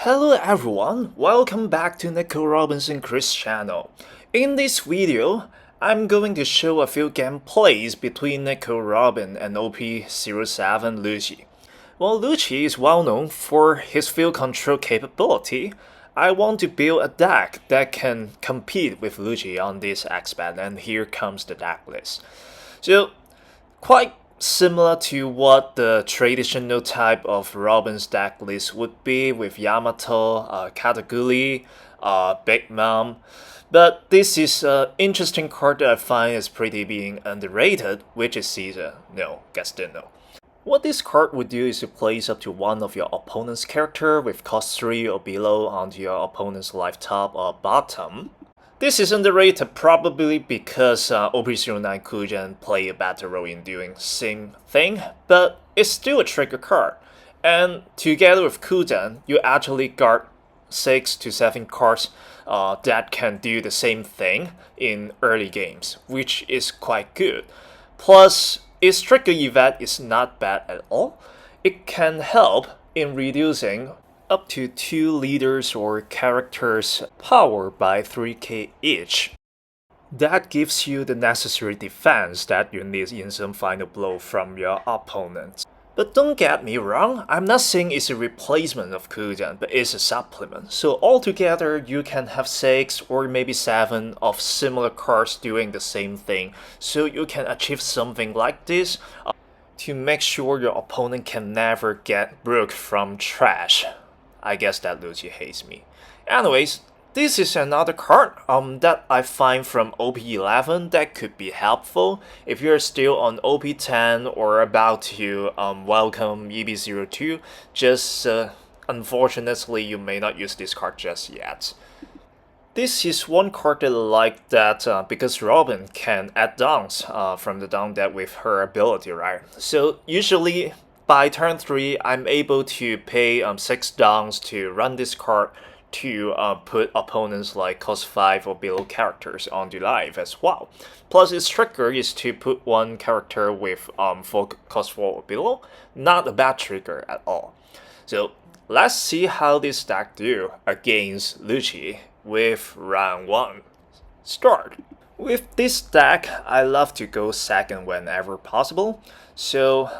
Hello everyone, welcome back to Nico Robin's Chris channel. In this video, I'm going to show a few gameplays between Nico Robin and OP07 Lucci. While Lucci is well known for his field control capability, I want to build a deck that can compete with Lucci on this aspect, and here comes the deck list. So, quite similar to what the traditional type of Robin's deck list would be with Yamato, Kataguri, Big Mom. But this is an interesting card that I find is pretty being underrated, which is Caesar, no, Gastino. What this card would do is to place up to one of your opponent's character with cost 3 or below onto your opponent's life top or bottom. This is underrated probably because OP09 Kujan play a better role in doing same thing, but it's still a trigger card. And together with Kujan, you actually guard 6 to 7 cards that can do the same thing in early games, which is quite good. Plus, its trigger event is not bad at all. It can help in reducing up to 2 leaders or characters' power by 3k each. That gives you the necessary defense that you need in some final blow from your opponents. But don't get me wrong, I'm not saying it's a replacement of Kujan, but it's a supplement. So altogether, you can have 6 or maybe 7 of similar cards doing the same thing, so you can achieve something like this to make sure your opponent can never get broke from trash. I guess that Lucci hates me. Anyways, this is another card that I find from OP11 that could be helpful if you're still on OP10 or about to welcome EB02. Just unfortunately, you may not use this card just yet. This is one card that I like that because Robin can add downs from the down deck with her ability, right? So usually by turn 3, I'm able to pay 6 downs to run this card to put opponents like cost 5 or below characters onto life as well. Plus its trigger is to put one character with cost 4 or below. Not a bad trigger at all. So let's see how this deck do against Lucci with round 1. Start. With this deck, I love to go second whenever possible. So,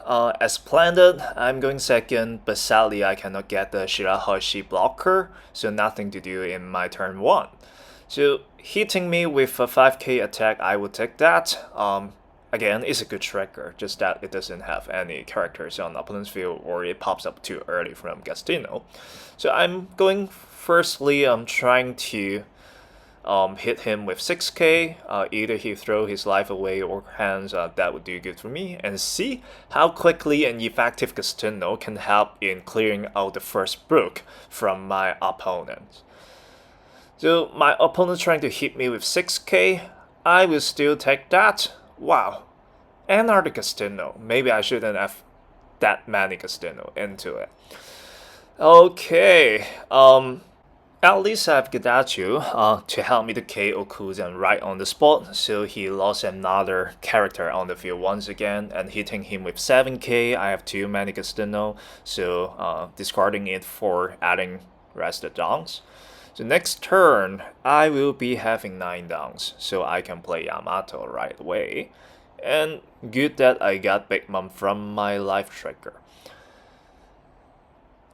as planned, I'm going second, but sadly I cannot get the Shirahoshi blocker, so nothing to do in my turn 1. So, hitting me with a 5k attack, I would take that. Again, it's a good trigger, just that it doesn't have any characters on the opponent's field or it pops up too early from Gastino. So I'm going firstly, trying to hit him with 6k, either he throw his life away or hands, that would do good for me, and see how quickly an effective Gastino can help in clearing out the first brook from my opponent. So my opponent trying to hit me with 6k, I will still take that. Wow, another Gastino. Maybe I shouldn't have that many Gastino into it. Okay, at least I have Gadachu to help me to KO Kujan right on the spot, so he lost another character on the field once again, and hitting him with 7k, I have 2 many Gastino, so discarding it for adding rested downs. So next turn, I will be having 9 downs, so I can play Yamato right away. And good that I got Big Mom from my life trigger.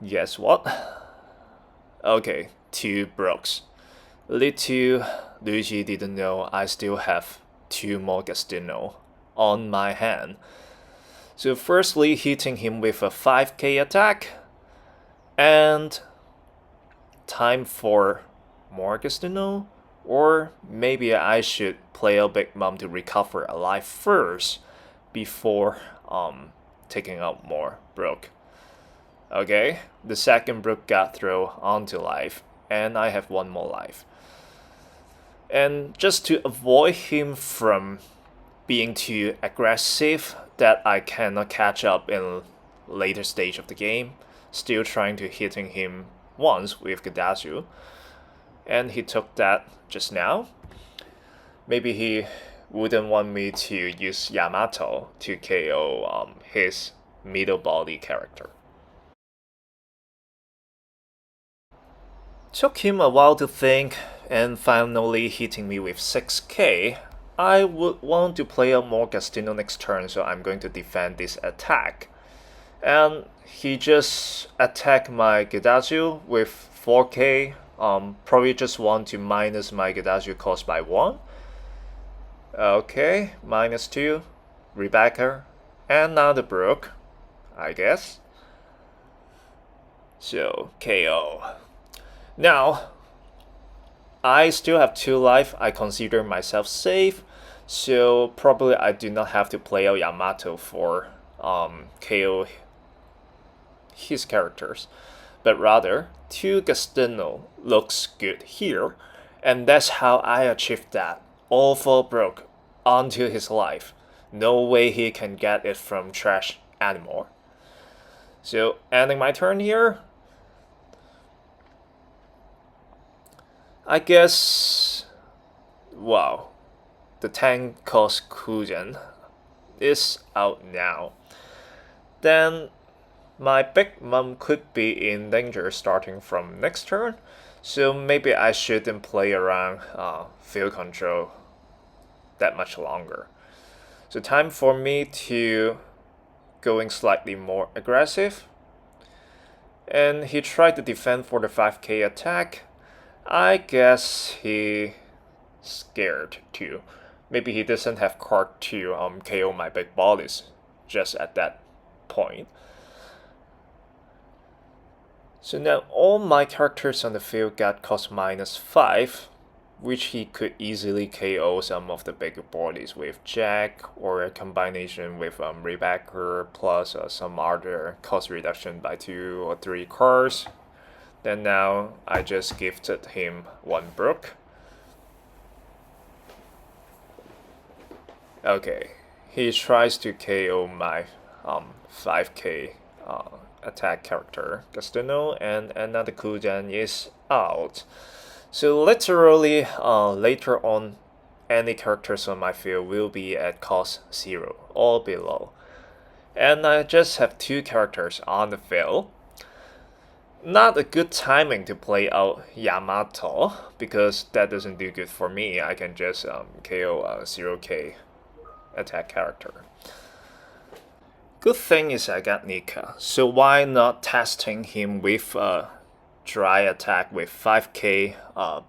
Guess what? Okay, 2 brooks. Little Lucci didn't know I still have 2 more Gastino on my hand. So firstly, hitting him with a 5k attack, and time for more Gastino, or maybe I should play a Big Mom to recover a life first before taking out more brook. Okay, the second brook got thrown onto life, and I have 1 more life. And just to avoid him from being too aggressive that I cannot catch up in later stage of the game, still trying to hitting him once with Gadachu, and he took that just now. Maybe he wouldn't want me to use Yamato to KO his middle body character. Took him a while to think, and finally hitting me with 6k. I would want to play out more Gastino next turn, so I'm going to defend this attack. And he just attacked my Gidazio with 4k. Probably just want to minus my Gidazio cost by 1. Okay, minus 2, Rebecca, and now the Brook, I guess. So, KO. Now, I still have 2 life. I consider myself safe, so probably I do not have to play out Yamato for KO his characters, but rather 2 Gastino looks good here, and that's how I achieved that. All 4 broke onto his life. No way he can get it from trash anymore. So ending my turn here. I guess, wow, the tank cost Kujan is out now. Then my big mom could be in danger starting from next turn, so maybe I shouldn't play around field control that much longer. So time for me to going slightly more aggressive. And he tried to defend for the 5k attack. I guess he scared too. Maybe he doesn't have card to KO my big bodies just at that point. So now all my characters on the field got cost minus 5, which he could easily KO some of the bigger bodies with Jack, or a combination with Rebecca plus some other cost reduction by 2 or 3 cards. Then now I just gifted him 1 Brook. Okay, he tries to KO my 5k attack character Gastino, and another Kujan is out. So literally later on, any characters on my field will be at cost 0 or below. And I just have 2 characters on the field. Not a good timing to play out Yamato, because that doesn't do good for me. I can just KO a 0k attack character. Good thing is I got Nika, so why not testing him with a dry attack with 5k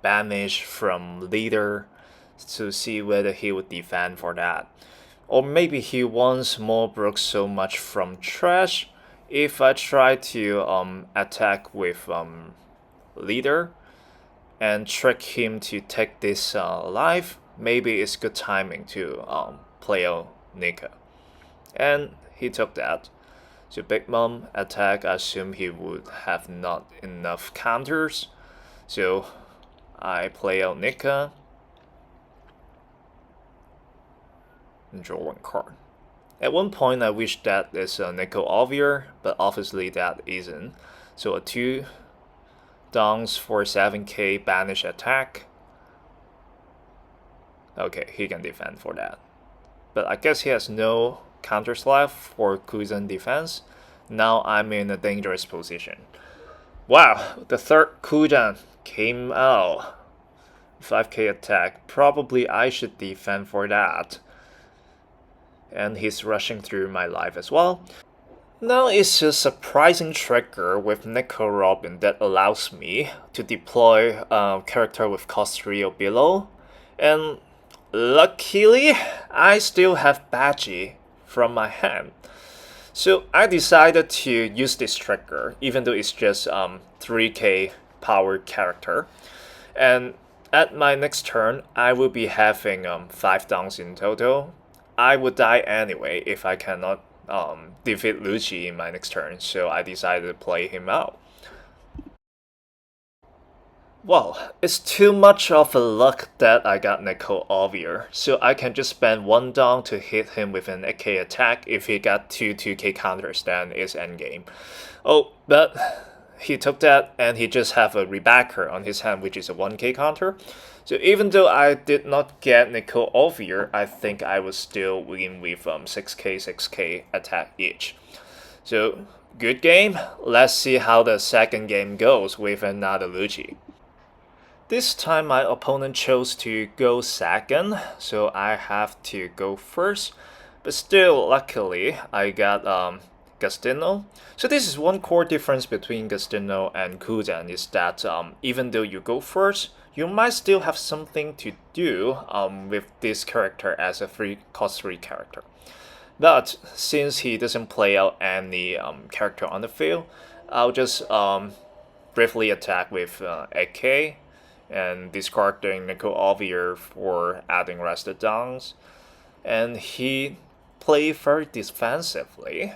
banish from leader to see whether he would defend for that. Or maybe he wants more Brooks so much from trash. If I try to attack with leader and trick him to take this life, maybe it's good timing to play out Nika. And he took that. So Big Mom attack, I assume he would have not enough counters. So I play out Nika and draw 1 card. At one point I wish that is a Nico Robin, but obviously that isn't. So a 2 downs for 7k banish attack. Okay, he can defend for that. But I guess he has no counters left for Kujan defense. Now I'm in a dangerous position. Wow, the 3rd Kujan came out. 5k attack. Probably I should defend for that. And he's rushing through my life as well. Now it's a surprising trigger with Nico Robin that allows me to deploy a character with cost 3 or below. And luckily, I still have Badgie from my hand. So I decided to use this trigger, even though it's just 3k power character. And at my next turn, I will be having 5 downs in total. I would die anyway if I cannot defeat Lucci in my next turn, so I decided to play him out. Well, it's too much of a luck that I got Nico Robin, so I can just spend 1 down to hit him with an 8k attack. If he got 2k counters, then it's endgame. Oh, but he took that and he just have a Rebecca on his hand, which is a 1k counter. So even though I did not get Nico Robin, I think I would still win with 6k attack each. So good game. Let's see how the second game goes with another Lucci. This time my opponent chose to go second, so I have to go first. But still, luckily, I got Gastino. So this is one core difference between Gastino and Kuzen is that even though you go first, you might still have something to do with this character as a cost 3 character. But since he doesn't play out any character on the field, I'll just briefly attack with AK and discarding Nico Robin for adding rested downs. And he played very defensively,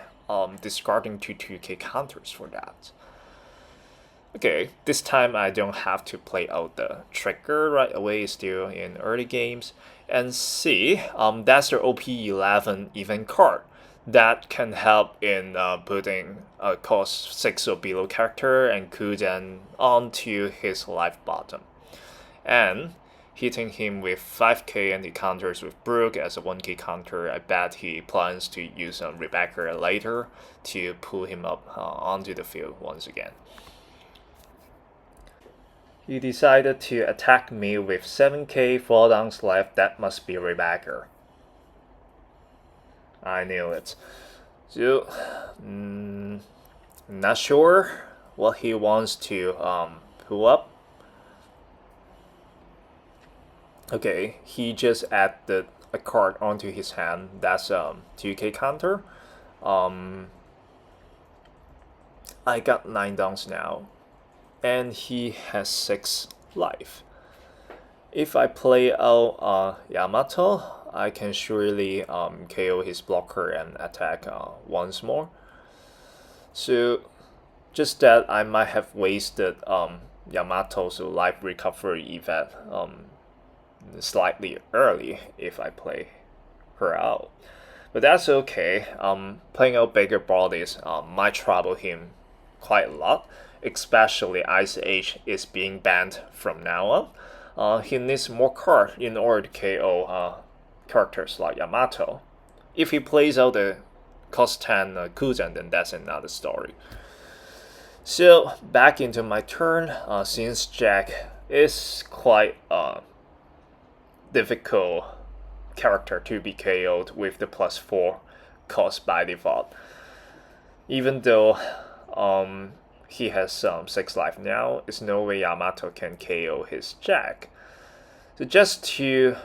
discarding 2k counters for that. Okay, this time I don't have to play out the trigger right away, still in early games. And see, that's the OP11 event card that can help in putting a cost 6 or below character and Kuzen onto his life bottom. And hitting him with 5k and he counters with Brook as a 1k counter. I bet he plans to use Rebecca later to pull him up onto the field once again. He decided to attack me with 7k 4 downs left. That must be Rebecca. I knew it. So, not sure what he wants to pull up. Okay, he just added a card onto his hand. That's 2k counter. I got 9 downs now, and he has 6 life. If I play out Yamato, I can surely KO his blocker and attack once more. So just that I might have wasted Yamato's life recovery event slightly early if I play her out. But that's okay. Playing out bigger bodies might trouble him quite a lot, especially Ice Age is being banned from now on. He needs more cards in order to KO characters like Yamato. If he plays out the cost 10 Kuzen, then that's another story. So back into my turn, since Jack is quite difficult character to be KO'd with the +4 cost by default. Even though he has 6 life now, there's no way Yamato can KO his Jack. So just to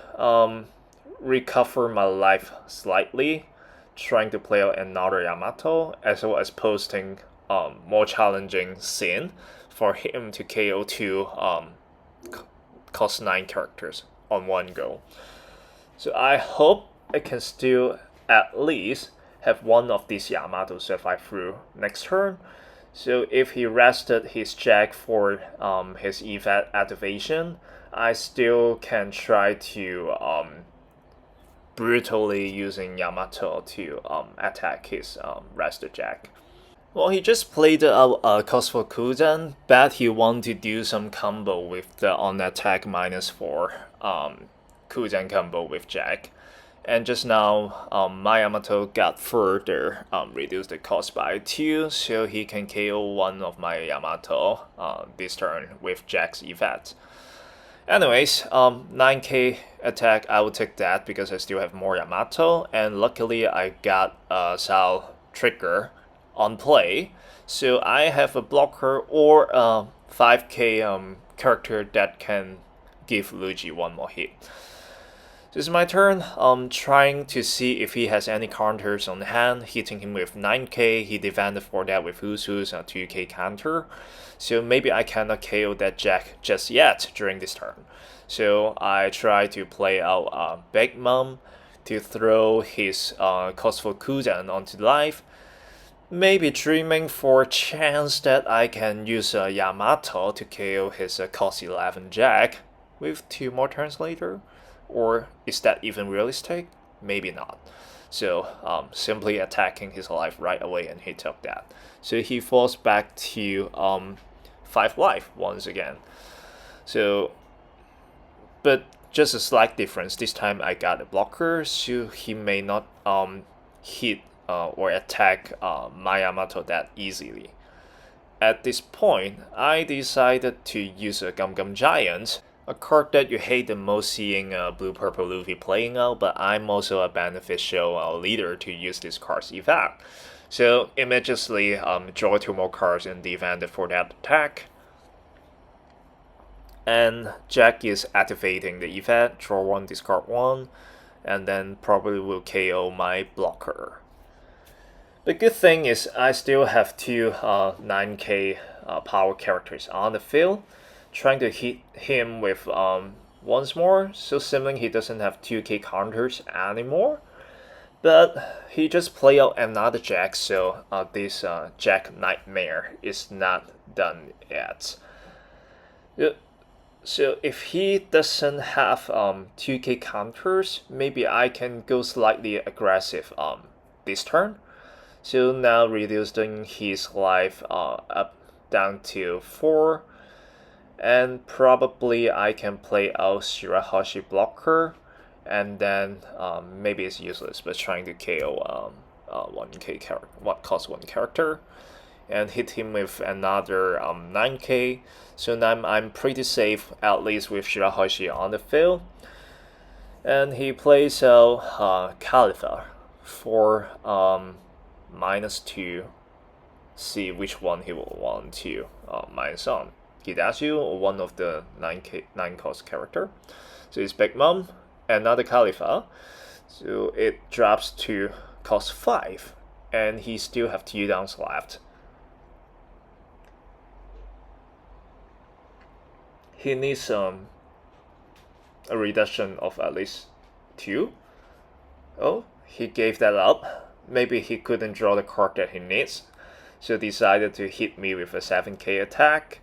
recover my life slightly, trying to play out another Yamato, as well as posting more challenging scene for him to KO 2 cost 9 characters on one go. So I hope I can still at least have one of these Yamato survive through next turn. So if he rested his Jack for his event activation, I still can try to brutally using Yamato to attack his rested Jack. Well, he just played a cost for Kuzen, but he wanted to do some combo with the on attack -4 Kuzen combo with Jack. And just now, my Yamato got further reduced the cost by 2, so he can KO one of my Yamato this turn with Jack's effect. Anyways, 9k attack, I will take that because I still have more Yamato, and luckily I got Sao trigger on play, so I have a blocker or a 5k character that can give Lucci one more hit. This is my turn. Trying to see if he has any counters on hand. Hitting him with 9k. He defended for that with Usu's 2k counter. So maybe I cannot KO that Jack just yet during this turn. So I try to play out Big Mom to throw his cost for Kuzen onto life. Maybe dreaming for a chance that I can use Yamato to KO his cost 11 Jack with 2 more turns later. Or is that even realistic? Maybe not. So simply attacking his life right away, and he took that. So he falls back to 5 life once again. So, but just a slight difference. This time I got a blocker, so he may not hit or attack my Yamato that easily. at this point, I decided to use a Gum Gum Giant, a card that you hate the most seeing Blue Purple Luffy playing out, but I'm also a beneficial leader to use this card's effect. So immediately draw 2 more cards in the event for that attack. And Jack is activating the effect, draw 1, discard 1, and then probably will KO my blocker. The good thing is I still have 2 9k power characters on the field, trying to hit him with once more, so assuming he doesn't have 2k counters anymore. But he just played out another Jack, so this Jack Nightmare is not done yet. So if he doesn't have 2k counters, maybe I can go slightly aggressive this turn. So now reducing his life up down to 4, and probably I can play out Shirahoshi blocker, and then maybe it's useless, but trying to KO 1k character, what costs 1 character, and hit him with another 9k. So now I'm pretty safe, at least with Shirahoshi on the field. And he plays out Khalifa for -2. See which one he will want to minus on. Hidashi or one of the 9 cost character. So it's Big Mom, another Khalifa. So it drops to cost 5, and he still have 2 downs left. He needs a reduction of at least 2. Oh, he gave that up. Maybe he couldn't draw the card that he needs, so decided to hit me with a 7k attack.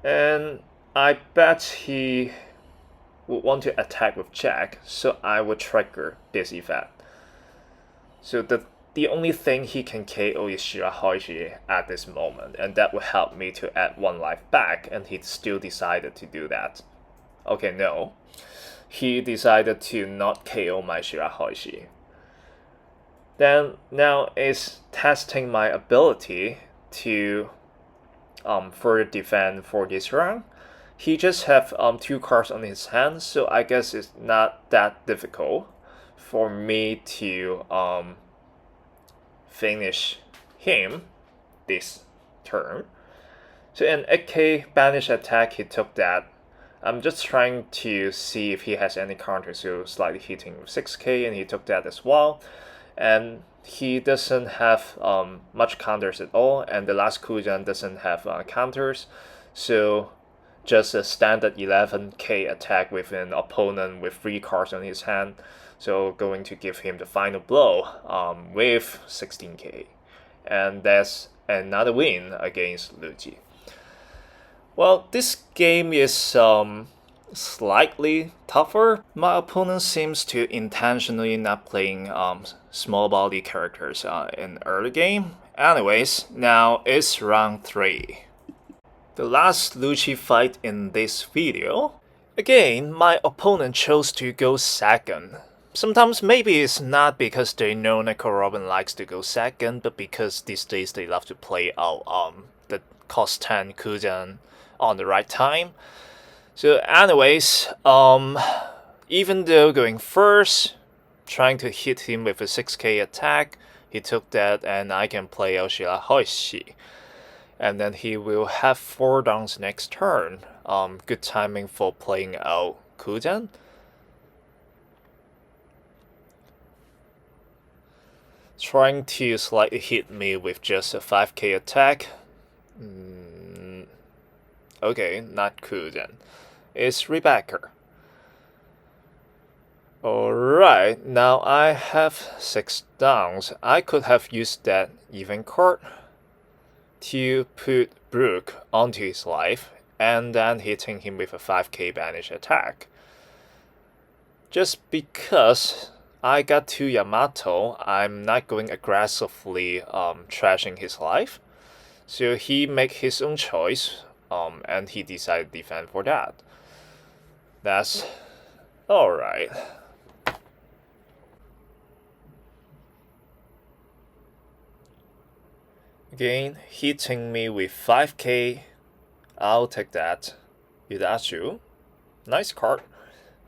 And I bet he would want to attack with Jack, so I would trigger this effect. So the only thing he can KO is Shirahoshi at this moment, and that would help me to add 1 life back, and he still decided to do that. Okay, no. He decided to not KO my Shirahoshi. Then now is testing my ability to further defend for this round. He just have 2 cards on his hand, so I guess it's not that difficult for me to finish him this turn. So an 8k banish attack, he took that. I'm just trying to see if he has any counters, so slightly hitting with 6k, and he took that as well. And he doesn't have much counters at all, and the last cooldown doesn't have counters, so just a standard 11k attack with an opponent with 3 cards on his hand. So going to give him the final blow with 16k, and that's another win against Lucci. Well, this game is slightly tougher. My opponent seems to intentionally not playing small body characters in early game. Anyways, now it's round 3. The last Lucci fight in this video. Again, my opponent chose to go second. Sometimes maybe it's not because they know Nico Robin likes to go second, but because these days they love to play out the cost 10 cooldown on the right time. So anyways, even though going first, trying to hit him with a 6k attack, he took that, and I can play out Shirahoshi. And then he will have 4 downs next turn. Good timing for playing out cooldown. Trying to slightly hit me with just a 5k attack. Okay, not cooldown. It's Rebecca. Alright, now I have 6 downs. I could have used that event card to put Brook onto his life, and then hitting him with a 5k banish attack. Just because I got 2 Yamato, I'm not going aggressively trashing his life. So he make his own choice, and he decided to defend for that. That's alright. Again, hitting me with 5k. I'll take that. Yudachu. Nice card.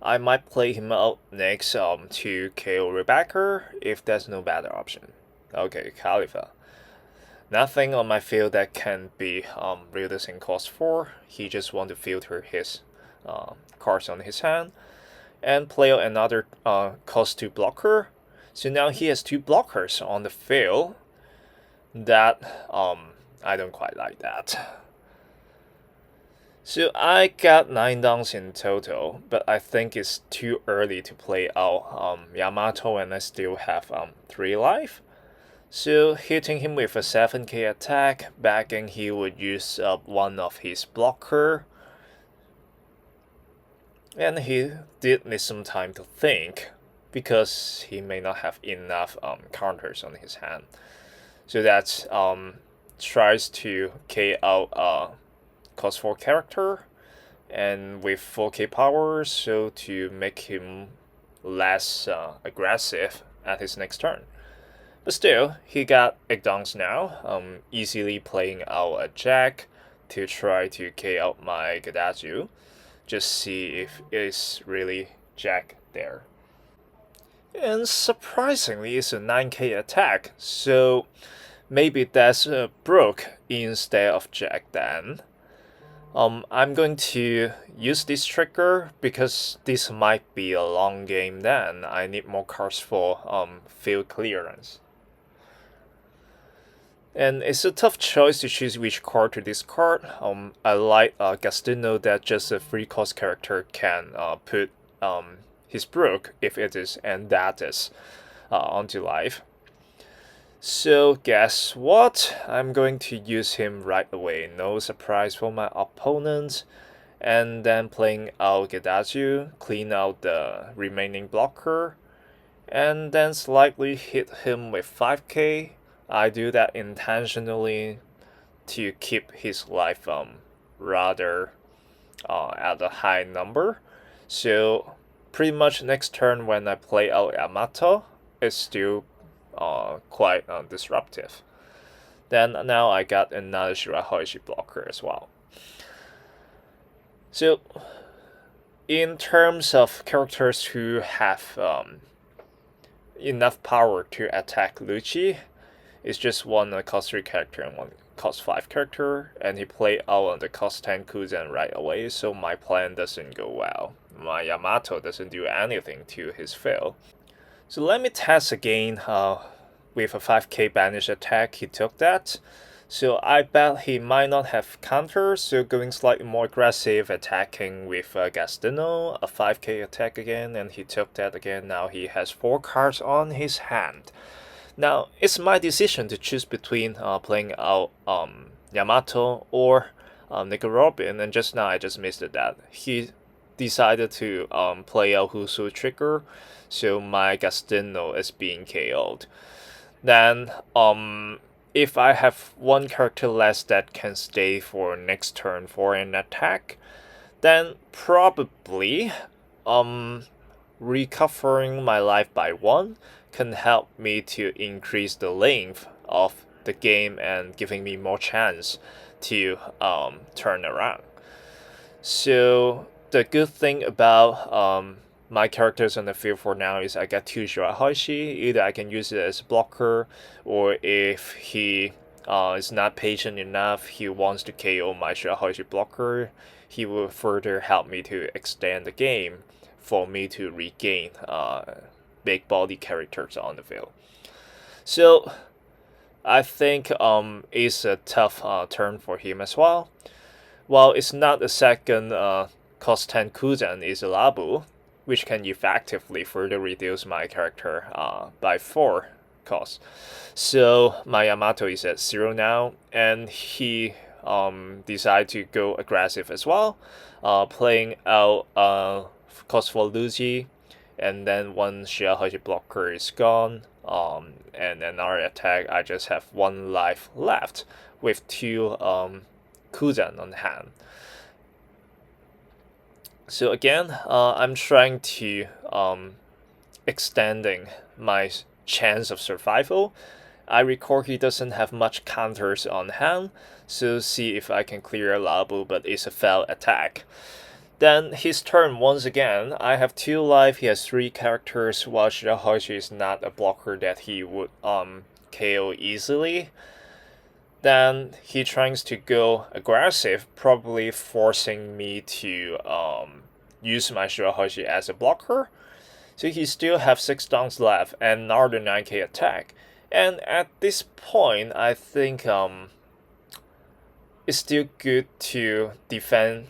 I might play him out next to KO Rebecca if there's no better option. Okay, Khalifa. Nothing on my field that can be reducing cost 4. He just want to filter his cards on his hand and play out another cost 2 blocker. So now he has 2 blockers on the field. That I don't quite like that. So I got 9 downs in total, but I think it's too early to play out Yamato and I still have 3 life. So hitting him with a 7k attack, backing he would use up one of his blocker. And he did need some time to think, because he may not have enough counters on his hand. So that tries to K out cost 4 character and with 4k power, so to make him less aggressive at his next turn. But still, he got 8 downs now, easily playing out a jack to try to K out my Gadaju. Just see if it's really jack there. And surprisingly, it's a 9k attack, so maybe that's a broke instead of jack then. I'm going to use this trigger because this might be a long game then. I need more cards for field clearance. And it's a tough choice to choose which card to discard. I like Gastino that just a free cost character can put his brook if it is and that is onto life. So guess what? I'm going to use him right away. No surprise for my opponent. And then playing out Gedaju, clean out the remaining blocker. And then slightly hit him with 5k. I do that intentionally to keep his life rather at a high number. So pretty much next turn when I play out Yamato, it's still quite disruptive. Then now I got another Shirahoshi blocker as well. So in terms of characters who have enough power to attack Lucci, it's just one cost 3 character and one cost 5 character, and he played out on the cost 10 Kuzan right away, so my plan doesn't go well. My Yamato doesn't do anything to his field. So let me test again with a 5k banish attack, he took that. So I bet he might not have counter, so going slightly more aggressive, attacking with Gastino, a 5k attack again, and he took that again. Now he has 4 cards on his hand. Now it's my decision to choose between playing out Yamato or Nico Robin, and just now I just missed that. He decided to play out Husu trigger, so my Gastino is being KO'd. Then if I have one character less that can stay for next turn for an attack, then probably recovering my life by 1 can help me to increase the length of the game and giving me more chance to turn around. So the good thing about my characters on the field for now is I got 2 Shirahoshi. Either I can use it as a blocker, or if he is not patient enough, he wants to KO my Shirahoshi blocker, he will further help me to extend the game for me to regain big body characters on the field. So I think it's a tough turn for him as well. While it's not a second cost 10 Kuzan is a Labu, which can effectively further reduce my character by 4 cost. So my Yamato is at 0 now, and he decided to go aggressive as well, playing out cost 4 Lucci, and then one Shirahoshi blocker is gone, and another attack. I just have 1 life left with 2 Kuzan on hand. So again, I'm trying to extending my chance of survival. I recall he doesn't have much counters on hand, so see if I can clear Labu, but it's a failed attack. Then his turn once again. I have 2 life, he has 3 characters, while Shirahoshi is not a blocker that he would KO easily. Then he tries to go aggressive, probably forcing me to use my Shirahoshi as a blocker. So he still have 6 downs left and another 9k attack. And at this point, I think it's still good to defend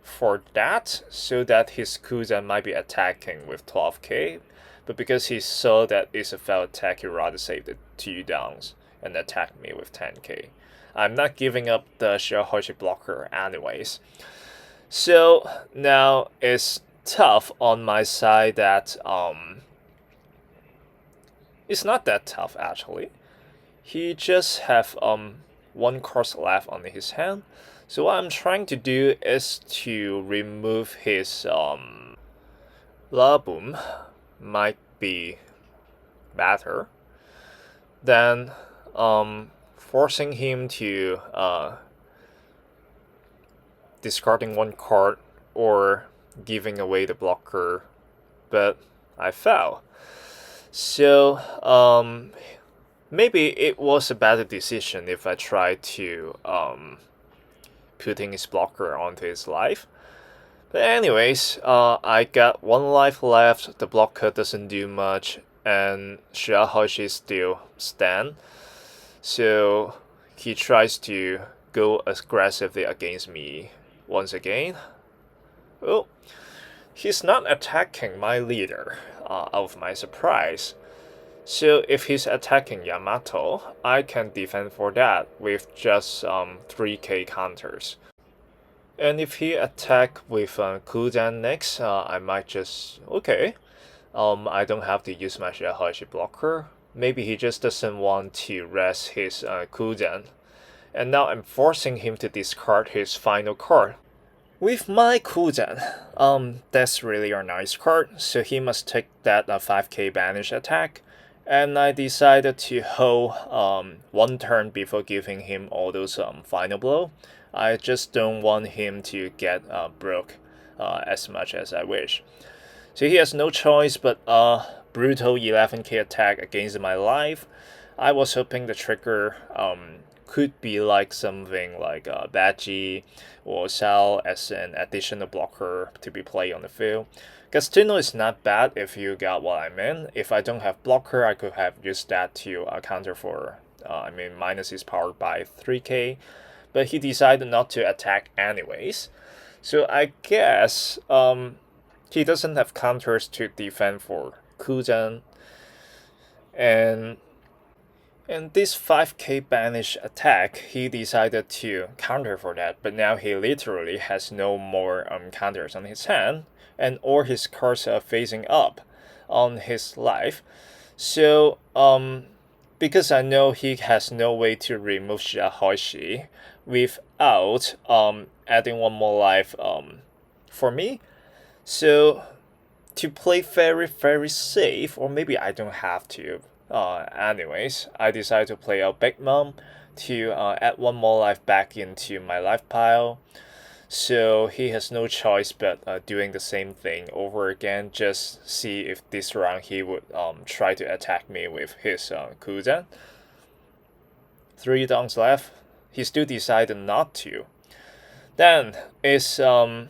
for that, so that his Kuzen might be attacking with 12k. But because he saw that it's a failed attack, he rather save the 2 downs and attack me with 10k. I'm not giving up the Shirahoshi blocker anyways. So now it's tough on my side that it's not that tough actually. He just have 1 card left on his hand. So what I'm trying to do is to remove his Labum, might be better. Then forcing him to discarding 1 card or giving away the blocker, but I fell. So maybe it was a better decision if I tried to putting his blocker onto his life. But anyways, I got 1 life left, the blocker doesn't do much, and Shirahoshi still stand. So he tries to go aggressively against me once again. Oh, he's not attacking my leader, out of my surprise. So if he's attacking Yamato, I can defend for that with just 3k counters. And if he attack with Kuzen next, I might just, okay. I don't have to use my Shirahoshi blocker. Maybe he just doesn't want to rest his Kuzen. And now I'm forcing him to discard his final card. With my Kuzen, that's really a nice card, so he must take that 5k banish attack. And I decided to hold 1 turn before giving him all those final blow. I just don't want him to get broke as much as I wish. So he has no choice but brutal 11k attack against my life. I was hoping the trigger could be like something like Baji or Sal as an additional blocker to be played on the field. Gastino is not bad if you got what I mean. If I don't have blocker, I could have used that to counter for, minus his power by 3k. But he decided not to attack anyways. So I guess he doesn't have counters to defend for Kuzen. And this 5k banish attack, he decided to counter for that. But now he literally has no more counters on his hand. And all his cards are facing up on his life. So because I know he has no way to remove Shirahoshi without adding 1 more life for me. So to play very, very safe, or maybe I don't have to. Anyways, I decided to play out Big Mom to add 1 more life back into my life pile. So he has no choice but doing the same thing over again. Just see if this round he would try to attack me with his Kuzen. 3 downs left. He still decided not to. Then it's a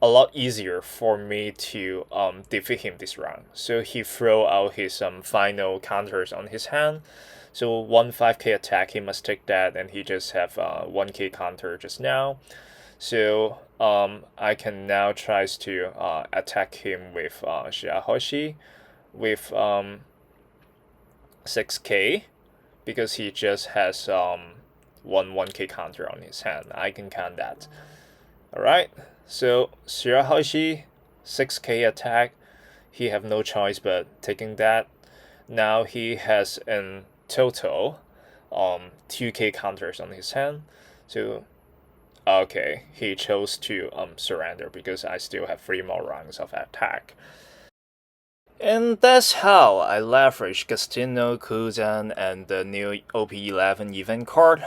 lot easier for me to defeat him this round. So he throw out his final counters on his hand. So 1 5k attack, he must take that, and he just have 1k counter just now. So I can now try to attack him with Shirahoshi with 6k, because he just has 1k counter on his hand. I can count that. Alright, so Shirahoshi, 6k attack. He have no choice but taking that. Now he has an total 2k counters on his hand. So okay, he chose to surrender because I still have 3 more rounds of attack. And that's how I leverage Gastino, Kuzan, and the new OP11 event card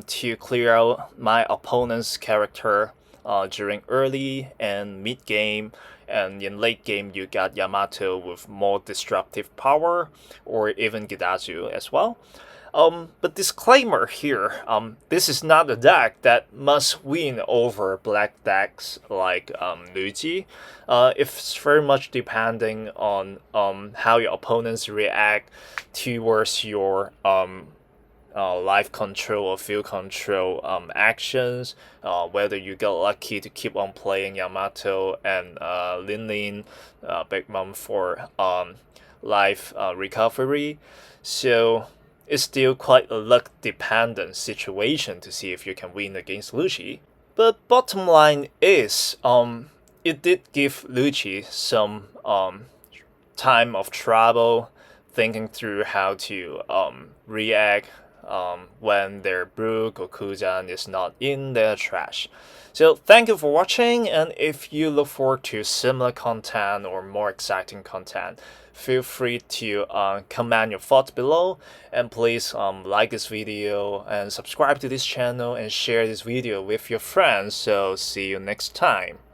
to clear out my opponent's character during early and mid game. And in late game, you got Yamato with more disruptive power, or even Gidazu as well. But disclaimer here, this is not a deck that must win over black decks like Lucci. It's very much depending on how your opponents react towards your life control or field control actions, whether you get lucky to keep on playing Yamato and Lin Lin, Big Mom for life recovery. So it's still quite a luck dependent situation to see if you can win against Lucci. But bottom line is, it did give Lucci some time of trouble thinking through how to react when their Brook or Kuzan is not in their trash. So thank you for watching, and if you look forward to similar content or more exciting content, feel free to comment your thoughts below, and please like this video and subscribe to this channel and share this video with your friends. So see you next time.